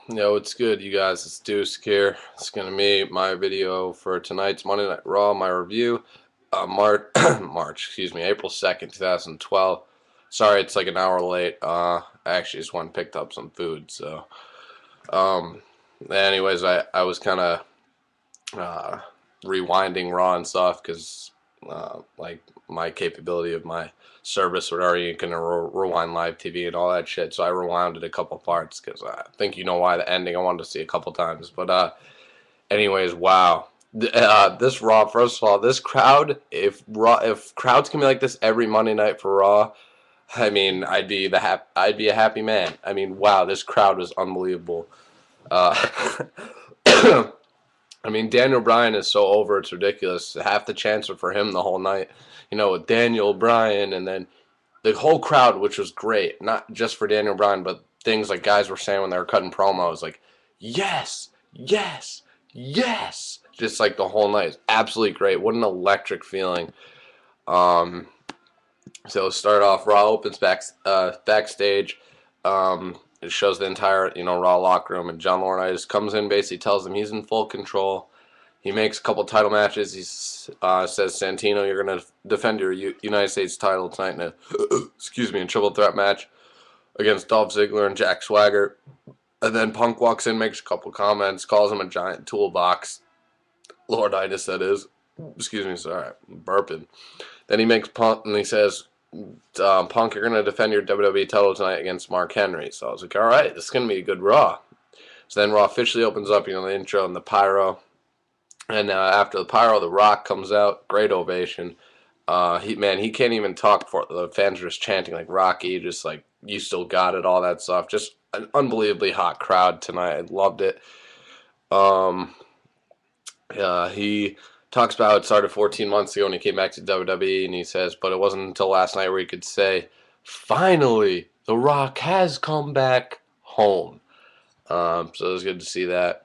Yo, it's good, you guys. It's Deuce here. It's gonna be my video for tonight's Monday Night Raw, my review. April 2nd, 2012. Sorry, it's like an hour late. I actually just went and picked up some food. So, um, anyways, I was kind of uh, rewinding Raw and stuff because like my capability of my service would already can rewind live TV and all that shit. So I rewinded a couple parts because I think you know why the ending I wanted to see a couple times. But anyways, wow. This Raw, first of all, this crowd, if crowds can be like this every Monday night for Raw, I mean, I'd be a happy man. I mean, wow, this crowd was unbelievable. Uh, I mean, Daniel Bryan is so over, it's ridiculous. Half the chants were for him the whole night, with Daniel Bryan, and then the whole crowd, which was great, not just for Daniel Bryan, but things like guys were saying when they were cutting promos, like, yes, yes, yes, just like the whole night. Absolutely great. What an electric feeling. Um, so start off, Raw opens backstage. It shows the entire, Raw locker room, and John Laurinaitis comes in, basically tells them he's in full control. He makes a couple title matches. He says, Santino, you're going to defend your United States title tonight in a, in triple threat match against Dolph Ziggler and Jack Swagger. And then Punk walks in, makes a couple comments, calls him a giant toolbox. Laurinaitis, that is. Excuse me, sorry, I'm burping. Then he makes Punk, and he says, Punk, you're going to defend your WWE title tonight against Mark Henry. So I was like, all right, this is going to be a good Raw. So then Raw officially opens up, the intro and the pyro. And after the pyro, The Rock comes out. Great ovation. He can't even talk for the fans are just chanting like Rocky, just like you still got it, all that stuff. Just an unbelievably hot crowd tonight. I loved it. He talks about it started 14 months ago when he came back to WWE, and he says, but it wasn't until last night where he could say, finally, The Rock has come back home. So it was good to see that.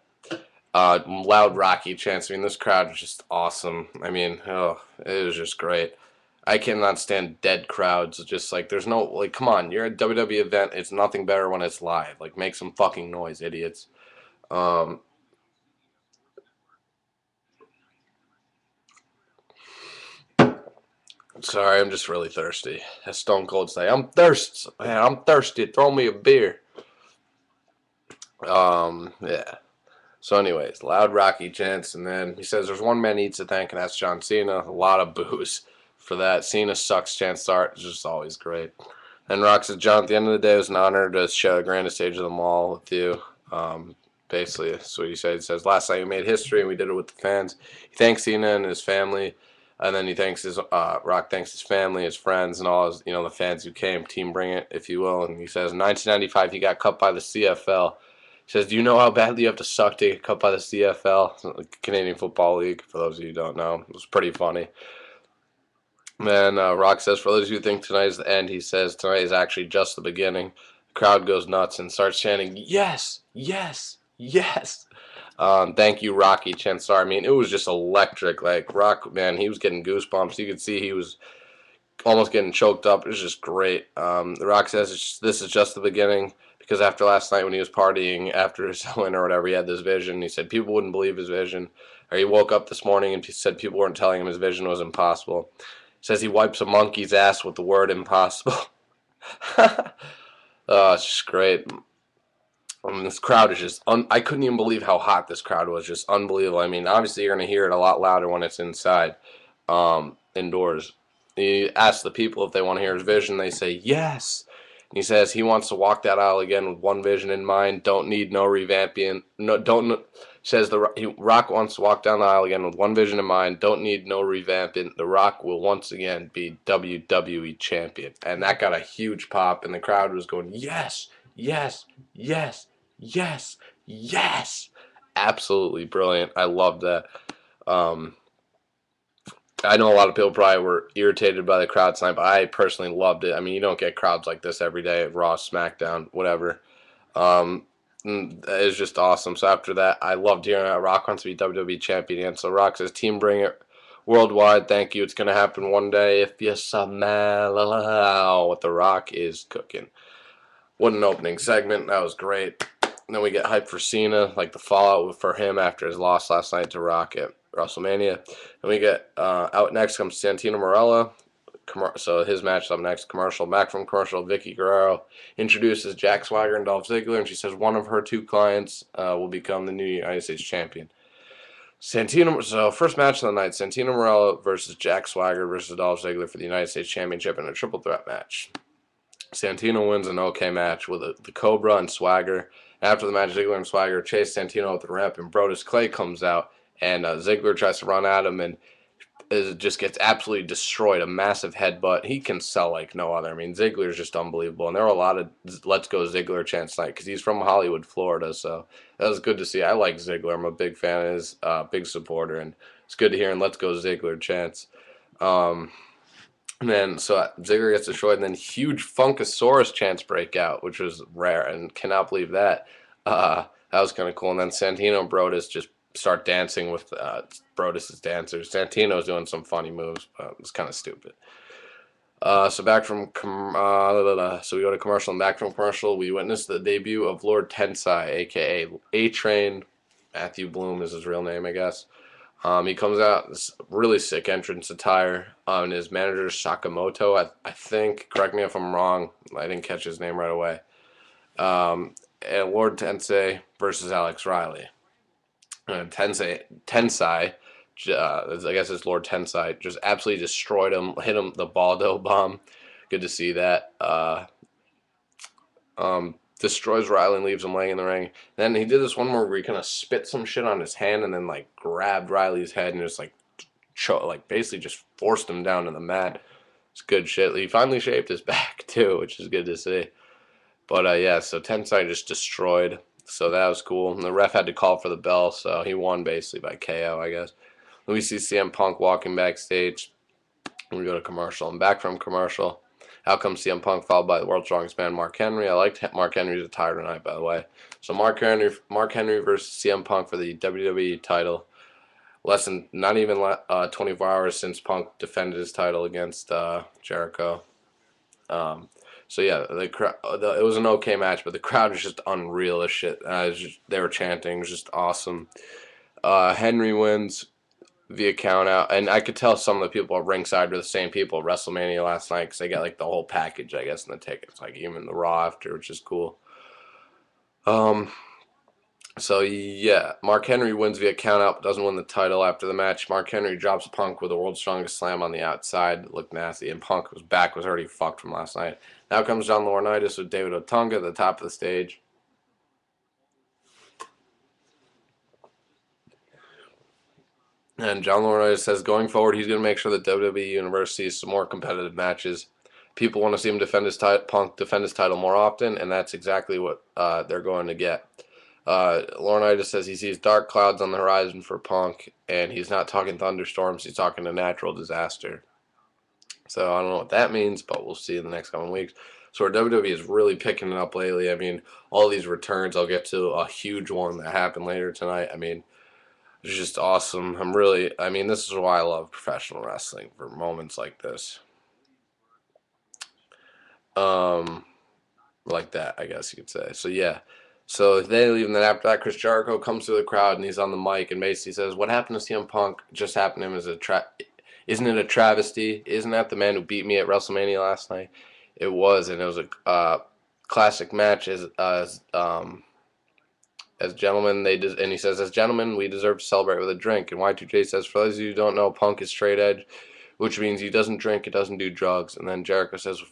Loud Rocky chants. I mean, this crowd is just awesome. I mean, it was just great. I cannot stand dead crowds. It's just like, there's no, like, come on, you're at a WWE event. It's nothing better when it's live. Like, make some fucking noise, idiots. Um, Sorry, I'm just really thirsty. As Stone Cold say, I'm thirsty, man. I'm thirsty. Throw me a beer. Yeah. So, anyways, loud Rocky chants, and then he says there's one man he needs to thank, and that's John Cena. A lot of boos for that. Cena sucks chant start. It's just always great. And Rock says, John, at the end of the day, it was an honor to share the grandest stage of them all with you. Basically, that's what he said. He says, last night we made history, and we did it with the fans. He thanks Cena and his family. And then he thanks Rock thanks his family, his friends, and all his, the fans who came, Team Bring It, if you will. And he says, in 1995, he got cut by the CFL. He says, do you know how badly you have to suck to get cut by the CFL, Canadian Football League, for those of you who don't know. It was pretty funny. Then Rock says, for those of you who think tonight is the end, he says, tonight is actually just the beginning. The crowd goes nuts and starts chanting, yes, yes, yes. Thank you, Rocky Chansar. I mean, it was just electric. Like, Rock, man, he was getting goosebumps. You could see he was almost getting choked up. It was just great. The Rock says this is just the beginning because after last night when he was partying after his win or whatever, he had this vision. He said people wouldn't believe his vision. Or he woke up this morning and he said people weren't telling him his vision was impossible. He says he wipes a monkey's ass with the word impossible. It's just great. This crowd is just, I couldn't even believe how hot this crowd was. Just unbelievable. I mean, obviously you're going to hear it a lot louder when it's inside, indoors. He asks the people if they want to hear his vision. They say yes. And he says he wants to walk that aisle again with one vision in mind. Don't need no revamping. No, don't. Says Rock wants to walk down the aisle again with one vision in mind. Don't need no revamping. The Rock will once again be WWE champion. And that got a huge pop, and the crowd was going yes, yes, yes, yes, yes. Absolutely brilliant. I loved that. I know a lot of people probably were irritated by the crowd tonight, but I personally loved it. I mean, you don't get crowds like this every day at Raw, SmackDown, whatever. It was just awesome. So after that, I loved hearing that Rock wants to be WWE champion. And so Rock says, Team Bring It worldwide, thank you. It's going to happen one day if you smell what The Rock is cooking. What an opening segment. That was great. then we get hyped for Cena, like the fallout for him after his loss last night to Rock at WrestleMania. And we get out next comes Santino Marella. So his match is up next. Commercial. Back from commercial, Vicky Guerrero introduces Jack Swagger and Dolph Ziggler, and she says one of her two clients will become the new United States champion. So first match of the night, Santino Marella versus Jack Swagger versus Dolph Ziggler for the United States Championship in a triple threat match. Santino wins an okay match with the Cobra and Swagger. After the match, Ziggler and Swagger chase Santino up the ramp, and Brodus Clay comes out, and Ziggler tries to run at him, and just gets absolutely destroyed. A massive headbutt. He can sell like no other. I mean, Ziggler is just unbelievable. And there were a lot of Let's Go Ziggler chants tonight because he's from Hollywood, Florida. So that was good to see. I like Ziggler. I'm a big fan of his, big supporter. And it's good to hear him Let's Go Ziggler chants. And then, so Ziggler gets destroyed. And then huge Funkasaurus chants break out, which was rare. And cannot believe that. That was kind of cool. And then Santino and Brodus just start dancing with Brodus' dancers. Santino's doing some funny moves, but it's kind of stupid. So back from so we go to commercial, and back from commercial, we witness the debut of Lord Tensai, aka A-Train. Matthew Bloom is his real name, I guess. He comes out, this really sick entrance attire, and his manager Sakamoto, I think. Correct me if I'm wrong. I didn't catch his name right away. And Lord Tensai versus Alex Riley. Tensai, I guess it's Lord Tensai, just absolutely destroyed him, hit him the Baldo bomb. Good to see that. Destroys Riley and leaves him laying in the ring. Then he did this one more where he kind of spit some shit on his hand and then like grabbed Riley's head and just like basically just forced him down to the mat. It's good shit. He finally shaved his back too, which is good to see. But yeah, so Tensai just destroyed. So that was cool. And the ref had to call for the bell, so he won basically by KO, I guess. Then we see CM Punk walking backstage. We go to commercial. And back from commercial, out comes CM Punk, followed by the world's strongest man, Mark Henry. I liked Mark Henry's attire tonight, by the way. So Mark Henry versus CM Punk for the WWE title. Not even 24 hours since Punk defended his title against Jericho. So yeah, it was an okay match, but the crowd was just unreal as shit. They were chanting, it was just awesome. Henry wins via count out, and I could tell some of the people at ringside were the same people at WrestleMania last night because they got like the whole package, I guess, in the tickets, like even the Raw after, which is cool. So yeah, Mark Henry wins via count out, but doesn't win the title after the match. Mark Henry drops Punk with the world's strongest slam on the outside. It looked nasty, and Punk's back was already fucked from last night. Now comes John Laurinaitis with David Otunga at the top of the stage. And John Laurinaitis says going forward, he's going to make sure that WWE Universe sees some more competitive matches. People want to see him Punk defend his title more often, and that's exactly what they're going to get. Laurinaitis says he sees dark clouds on the horizon for Punk, and he's not talking thunderstorms, he's talking a natural disaster. So I don't know what that means, but we'll see in the next coming weeks. So our WWE is really picking it up lately. I mean, all these returns, I'll get to a huge one that happened later tonight. I mean, it's just awesome. This is why I love professional wrestling, for moments like this. Like that, I guess you could say. So yeah. So they leave, and then after that, Chris Jericho comes to the crowd, and he's on the mic, and basically says, what happened to CM Punk just happened to him isn't it a travesty? Isn't that the man who beat me at WrestleMania last night? It was, and it was a classic match as gentlemen. And he says, as gentlemen, we deserve to celebrate with a drink. And Y2J says, for those of you who don't know, Punk is straight edge, which means he doesn't drink, he doesn't do drugs. And then Jericho says,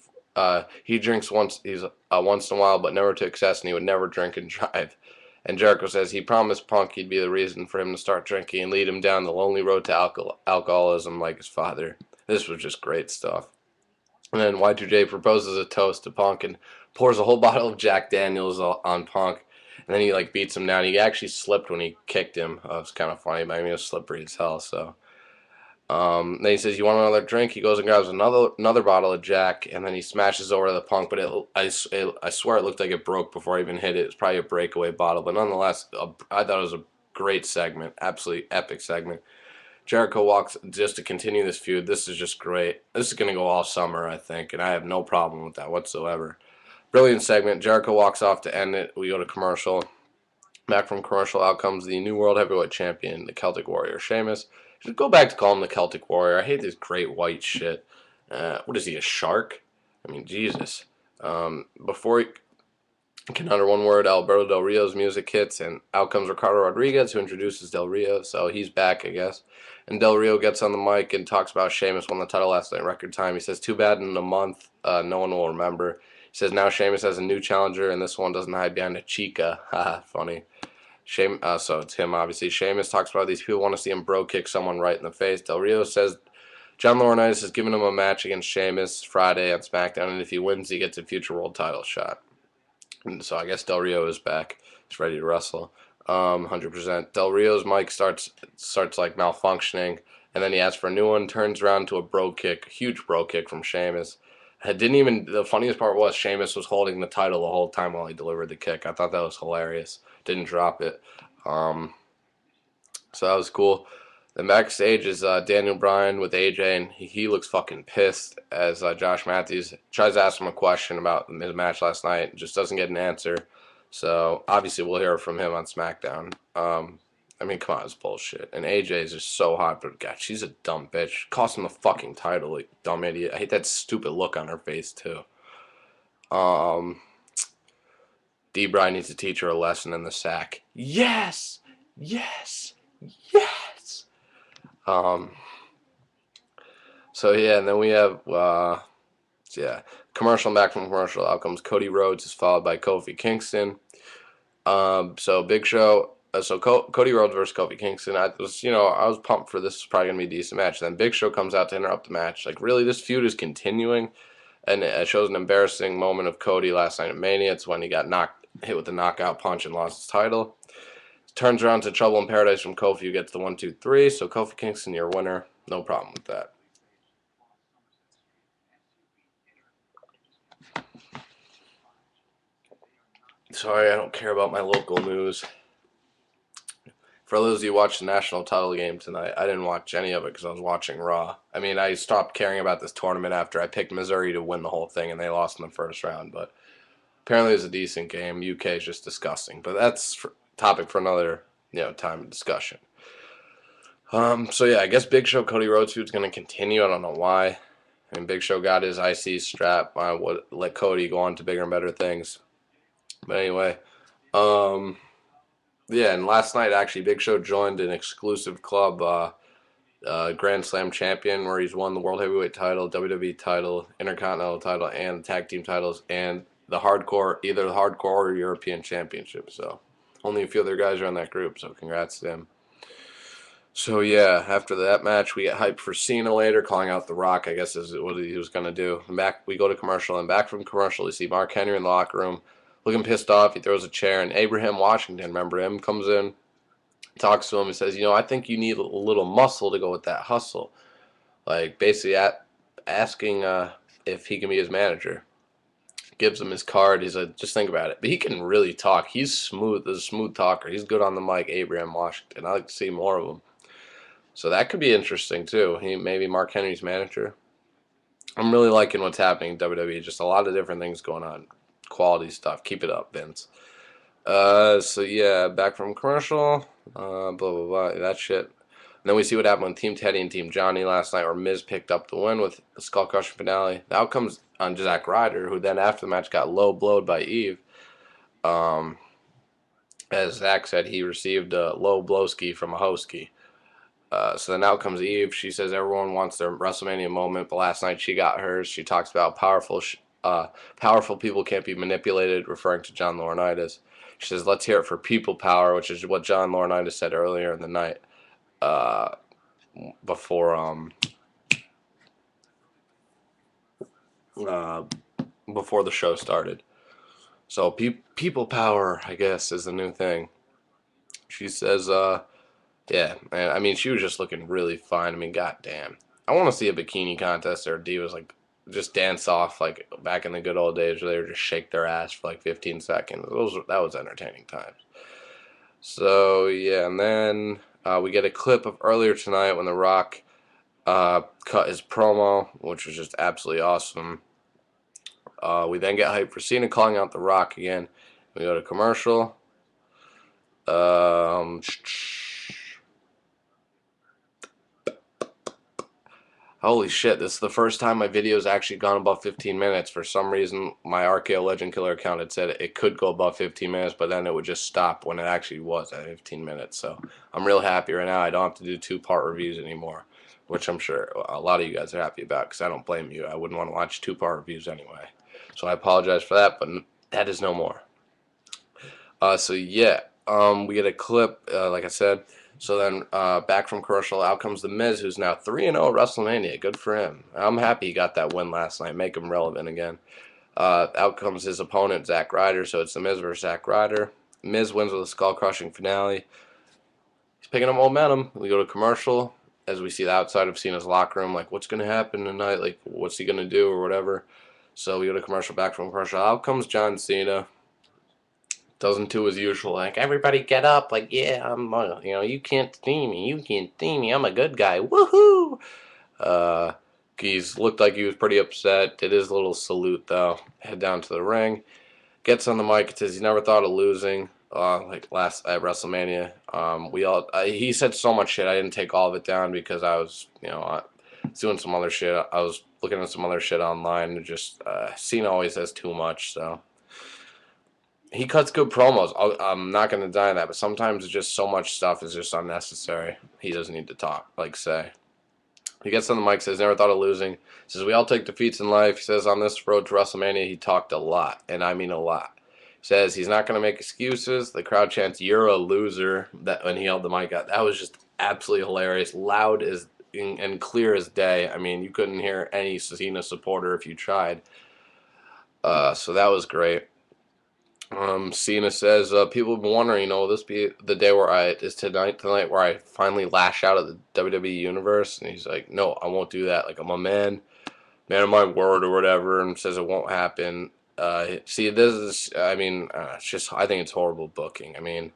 he drinks once in a while, but never to excess, and he would never drink and drive. And Jericho says he promised Punk he'd be the reason for him to start drinking and lead him down the lonely road to alcoholism like his father. This was just great stuff. And then Y2J proposes a toast to Punk and pours a whole bottle of Jack Daniels on Punk. And then he beats him down. He actually slipped when he kicked him. It was kind of funny, but it was slippery as hell. So then he says, you want another drink? He goes and grabs another bottle of Jack, and then he smashes over the Punk, but I swear it looked like it broke before I even hit it. It's probably a breakaway bottle, but nonetheless, I thought it was a great segment, absolutely epic segment. Jericho walks just to continue this feud. This is just great. This is going to go all summer, I think, and I have no problem with that whatsoever. Brilliant segment. Jericho walks off to end it. We go to commercial. Back from commercial, out comes the new World Heavyweight Champion, the Celtic Warrior, Sheamus. Should go back to call him the Celtic Warrior. I hate this great white shit. What is he, a shark? I mean, Jesus. Before he can utter one word, Alberto Del Rio's music hits, and out comes Ricardo Rodriguez, who introduces Del Rio, so he's back, I guess. And Del Rio gets on the mic and talks about Sheamus won the title last night in record time. He says, too bad in a month, no one will remember. He says, now Sheamus has a new challenger, and this one doesn't hide behind a chica. Haha, funny. So it's him, obviously. Sheamus talks about these people want to see him bro kick someone right in the face. Del Rio says John Laurinaitis has given him a match against Sheamus Friday on SmackDown, and if he wins, he gets a future world title shot. And so I guess Del Rio is back. He's ready to wrestle. 100%. Del Rio's mic starts like malfunctioning, and then he asks for a new one, turns around to a bro kick, huge bro kick from Sheamus. The funniest part was Sheamus was holding the title the whole time while he delivered the kick. I thought that was hilarious. Didn't drop it. So that was cool. Then backstage is Daniel Bryan with AJ, and he looks fucking pissed as Josh Matthews tries to ask him a question about his match last night and just doesn't get an answer. So obviously we'll hear from him on SmackDown. I mean, come on, it's bullshit. And AJ is just so hot, but God, she's a dumb bitch. Cost him the fucking title, like dumb idiot. I hate that stupid look on her face too. D. Bryan needs to teach her a lesson in the sack. Yes, yes, yes. So yeah, and then we have commercial, back from commercial. Out comes Cody Rhodes, is followed by Kofi Kingston. So Big Show. Cody Rhodes versus Kofi Kingston. I was pumped for this. Was probably gonna be a decent match. Then Big Show comes out to interrupt the match. Like, really, this feud is continuing, and it shows an embarrassing moment of Cody last night at Mania. It's when he got hit with the knockout punch and lost his title. Turns around to Trouble in Paradise from Kofi, who gets the 1, 2, 3. So Kofi Kingston, your winner. No problem with that. Sorry, I don't care about my local news. For those of you who watched the national title game tonight, I didn't watch any of it because I was watching Raw. I mean, I stopped caring about this tournament after I picked Missouri to win the whole thing, and they lost in the first round. But apparently it was a decent game. UK is just disgusting. But that's topic for another time of discussion. So yeah, I guess Big Show Cody Rhodes feud's going to continue. I don't know why. I mean, Big Show got his IC strap. I would let Cody go on to bigger and better things. But anyway, yeah, and last night actually Big Show joined an exclusive club, Grand Slam champion, where he's won the World Heavyweight title, WWE title, Intercontinental title, and tag team titles, and either the hardcore or European Championship. So only a few other guys are in that group, so congrats to them. So yeah, after that match, we get hyped for Cena later, calling out The Rock, I guess is what he was going to do. And we go to commercial, and back from commercial, we see Mark Henry in the locker room, looking pissed off. He throws a chair, and Abraham Washington, remember him, comes in, talks to him, and says, I think you need a little muscle to go with that hustle. Like, basically asking if he can be his manager. Gives him his card. He's like, just think about it. But he can really talk. He's smooth, a smooth talker. He's good on the mic, Abraham Washington. I'd like to see more of him. So that could be interesting, too. Maybe Mark Henry's manager. I'm really liking what's happening in WWE. Just a lot of different things going on. Quality stuff. Keep it up, Vince. So yeah, back from commercial. Blah, blah, blah. That shit. And then we see what happened with Team Teddy and Team Johnny last night, where Miz picked up the win with the Skull Crusher finale. The outcome's on Zack Ryder, who then after the match got low blowed by Eve. As Zack said, he received a low blowski from a hoski. So then out comes Eve. She says everyone wants their WrestleMania moment, but last night she got hers. She talks about powerful people can't be manipulated, referring to John Laurinaitis. She says, let's hear it for people power, which is what John Laurinaitis said earlier in the night before the show started. So people power, I guess, is the new thing. She says, yeah, man, I mean, she was just looking really fine. I mean, goddamn. I want to see a bikini contest or divas, like, just dance off, like, back in the good old days where they would just shake their ass for, like, 15 seconds. That was entertaining times. So, yeah, and then we get a clip of earlier tonight when The Rock cut his promo, which was just absolutely awesome. We then get hyped for Cena calling out The Rock again. We go to commercial. Um, Holy shit, this is the first time my video's actually gone above 15 minutes. For some reason, my RKO Legend Killer account had said it could go above 15 minutes, but then it would just stop when it actually was at 15 minutes. So I'm real happy right now. I don't have to do two-part reviews anymore, which I'm sure a lot of you guys are happy about because I don't blame you. I wouldn't want to watch two-part reviews anyway. So I apologize for that, but that is no more. So yeah, we get a clip, like I said. So then, back from commercial, out comes The Miz, who's now 3-0 at WrestleMania. Good for him. I'm happy he got that win last night. Make him relevant again. Out comes his opponent, Zack Ryder. So it's The Miz versus Zack Ryder. Miz wins with a skull-crushing finale. He's picking up momentum. We go to commercial as we see the outside of Cena's locker room. Like, what's going to happen tonight? Like, what's he going to do or whatever. So we go to commercial, back from commercial. Out comes John Cena. Doesn't do his usual, like, everybody get up, like, yeah, I'm, you can't see me, I'm a good guy, woohoo! He's looked like he was pretty upset, did his little salute, though, head down to the ring, gets on the mic, and says he never thought of losing, like last, at WrestleMania. He said so much shit, I didn't take all of it down because I was, doing some other shit, I was looking at some other shit online, and just, Cena always says too much, so. He cuts good promos. I'm not going to deny that, but sometimes just so much stuff is just unnecessary. He doesn't need to talk, like say. He gets on the mic, says, never thought of losing. He says, we all take defeats in life. He says, on this road to WrestleMania, he talked a lot, and I mean a lot. He says he's not going to make excuses. The crowd chants, you're a loser, that when he held the mic out. That was just absolutely hilarious, loud as and clear as day. I mean, you couldn't hear any Cena supporter if you tried. So that was great. Cena says, people have been wondering, will this be the day where is tonight where I finally lash out at the WWE Universe? And he's like, no, I won't do that. Like, I'm a man of my word or whatever, and says it won't happen. See, this is, it's just, I think it's horrible booking. I mean,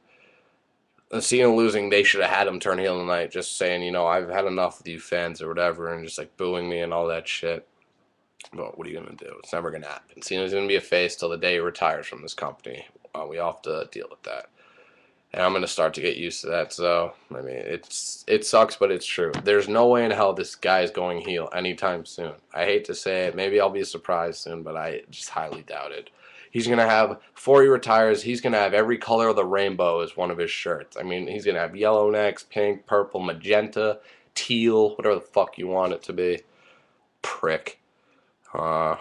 Cena losing, they should have had him turn heel tonight, just saying, I've had enough with you fans or whatever, and just like booing me and all that shit. But what are you going to do? It's never going to happen. Cena's going to be a face till the day he retires from this company. We all have to deal with that. And I'm going to start to get used to that. So, I mean, it sucks, but it's true. There's no way in hell this guy is going heel anytime soon. I hate to say it. Maybe I'll be surprised soon, but I just highly doubt it. He's going to have, before he retires, he's going to have every color of the rainbow as one of his shirts. I mean, he's going to have yellow necks, pink, purple, magenta, teal, whatever the fuck you want it to be. Prick. So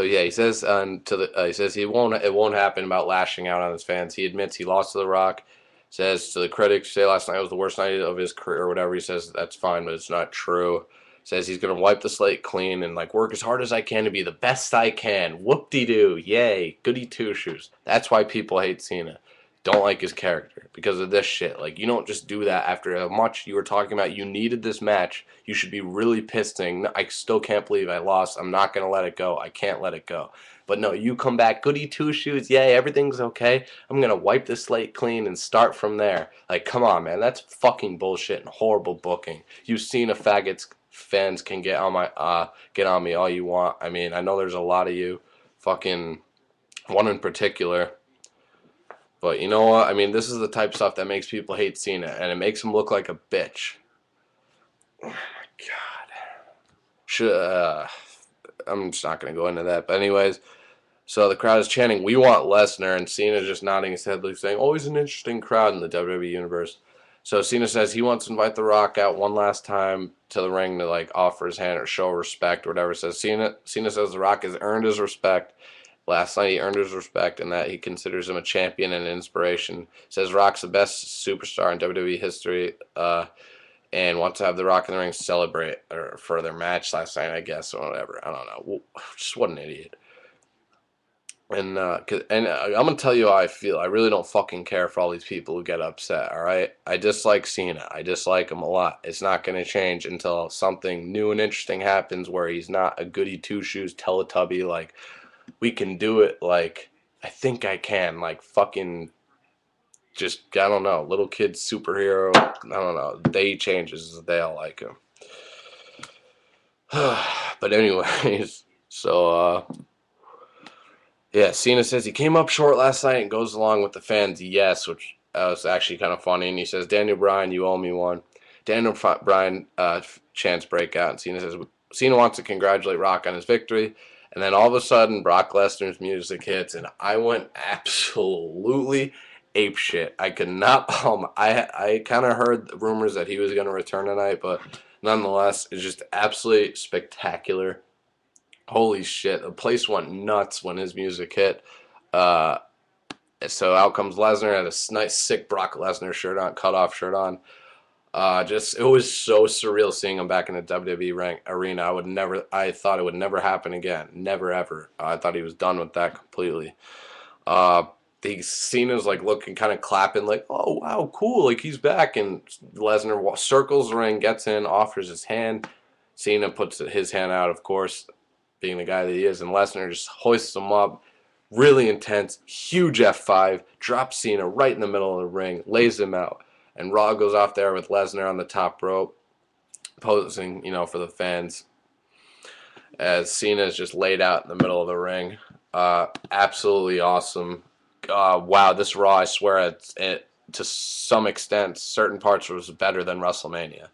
yeah, he says he says it won't happen about lashing out on his fans. He admits he lost to The Rock. Says to the critics, say last night was the worst night of his career or whatever. He says that's fine, but it's not true. Says he's gonna wipe the slate clean and like work as hard as I can to be the best I can. Whoop-de-doo, yay, goody two shoes. That's why people hate Cena. Don't like his character because of this shit. Like, you don't just do that after how much you were talking about. You needed this match. You should be really pissed saying, I still can't believe I lost. I'm not going to let it go. I can't let it go. But no, you come back, goody two shoes. Yay, everything's okay. I'm going to wipe the slate clean and start from there. Like, come on, man. That's fucking bullshit and horrible booking. You've seen a faggots fans can get on me all you want. I mean, I know there's a lot of you. Fucking one in particular. But you know what? I mean, this is the type of stuff that makes people hate Cena, and it makes him look like a bitch. Oh my god. I'm just not going to go into that. But anyways, so the crowd is chanting, we want Lesnar, and Cena's just nodding his head, like saying, always an interesting crowd in the WWE Universe. So Cena says he wants to invite The Rock out one last time to the ring to like offer his hand or show respect or whatever. Cena says The Rock has earned his respect. Last night he earned his respect and that he considers him a champion and an inspiration. Says Rock's the best superstar in WWE history and wants to have The Rock in the ring celebrate for their match last night, I guess, or whatever. I don't know. Just what an idiot. And I'm going to tell you how I feel. I really don't fucking care for all these people who get upset, all right? I dislike Cena. I dislike him a lot. It's not going to change until something new and interesting happens where he's not a goody two-shoes Teletubby like, we can do it, like, I think I can, like, fucking, just, I don't know, little kid superhero, I don't know, they changes, they all like him. But anyways, so, Yeah, Cena says he came up short last night and goes along with the fans. Yes, which was actually kind of funny. And he says, Daniel Bryan, you owe me one. Daniel Bryan chants breakout, and Cena says Cena wants to congratulate Rock on his victory. And then all of a sudden, Brock Lesnar's music hits, and I went absolutely ape shit. I could not. I kind of heard rumors that he was going to return tonight, but nonetheless, it's just absolutely spectacular. Holy shit, the place went nuts when his music hit. Uh, so out comes Lesnar, had a nice, sick Brock Lesnar shirt on, cut off shirt on. Just it was so surreal seeing him back in the WWE arena. I thought it would never happen again, never ever. I thought he was done with that completely. Uh, the Cena's like looking, kind of clapping, like, "Oh wow, cool!" Like he's back, and Lesnar circles the ring, gets in, offers his hand. Cena puts his hand out, of course, being the guy that he is, and Lesnar just hoists him up. Really intense, huge F5, drops Cena right in the middle of the ring, lays him out. And Raw goes off there with Lesnar on the top rope, posing, for the fans. As Cena is just laid out in the middle of the ring. Absolutely awesome. Wow, this Raw, I swear, it to some extent, certain parts was better than WrestleMania.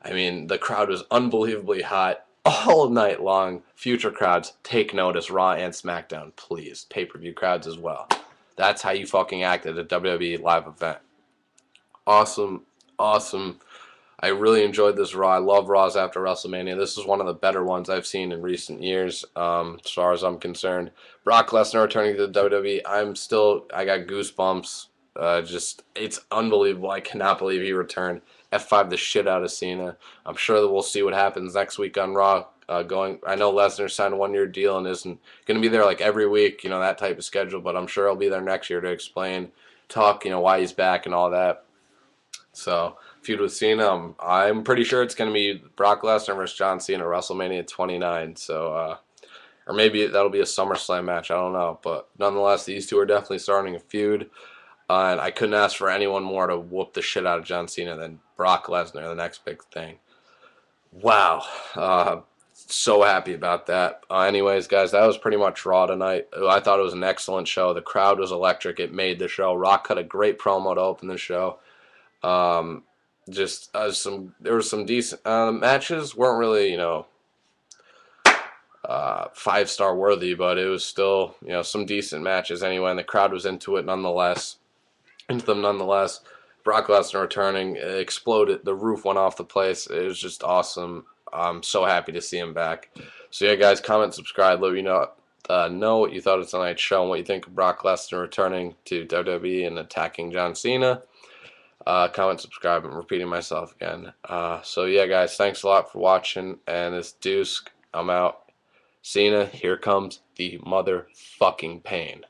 I mean, the crowd was unbelievably hot all night long. Future crowds, take notice, Raw and SmackDown, please. Pay-per-view crowds as well. That's how you fucking act at a WWE live event. Awesome, awesome. I really enjoyed this Raw. I love Raws after WrestleMania. This is one of the better ones I've seen in recent years, as far as I'm concerned. Brock Lesnar returning to the WWE. I got goosebumps. It's unbelievable. I cannot believe he returned. F5 the shit out of Cena. I'm sure that we'll see what happens next week on Raw. I know Lesnar signed a 1-year deal and isn't going to be there like every week, that type of schedule. But I'm sure he'll be there next year to explain, talk, why he's back and all that. So feud with Cena, I'm pretty sure it's going to be Brock Lesnar versus John Cena at WrestleMania 29. So, or maybe that'll be a SummerSlam match. I don't know, but nonetheless, these two are definitely starting a feud. And I couldn't ask for anyone more to whoop the shit out of John Cena than Brock Lesnar, the next big thing. Wow. So happy about that. Anyways, guys, that was pretty much Raw tonight. I thought it was an excellent show. The crowd was electric. It made the show. Rock cut a great promo to open the show. There were some decent matches. Weren't really, 5-star worthy, but it was still, some decent matches anyway. And the crowd was into them nonetheless. Brock Lesnar returning, it exploded. The roof went off the place. It was just awesome. I'm so happy to see him back. So yeah, guys, comment, subscribe, let me know what you thought of tonight's show and what you think of Brock Lesnar returning to WWE and attacking John Cena. Comment, subscribe. I'm repeating myself again. So yeah, guys, thanks a lot for watching. And it's Deuce. I'm out. Cena, here comes the motherfucking pain.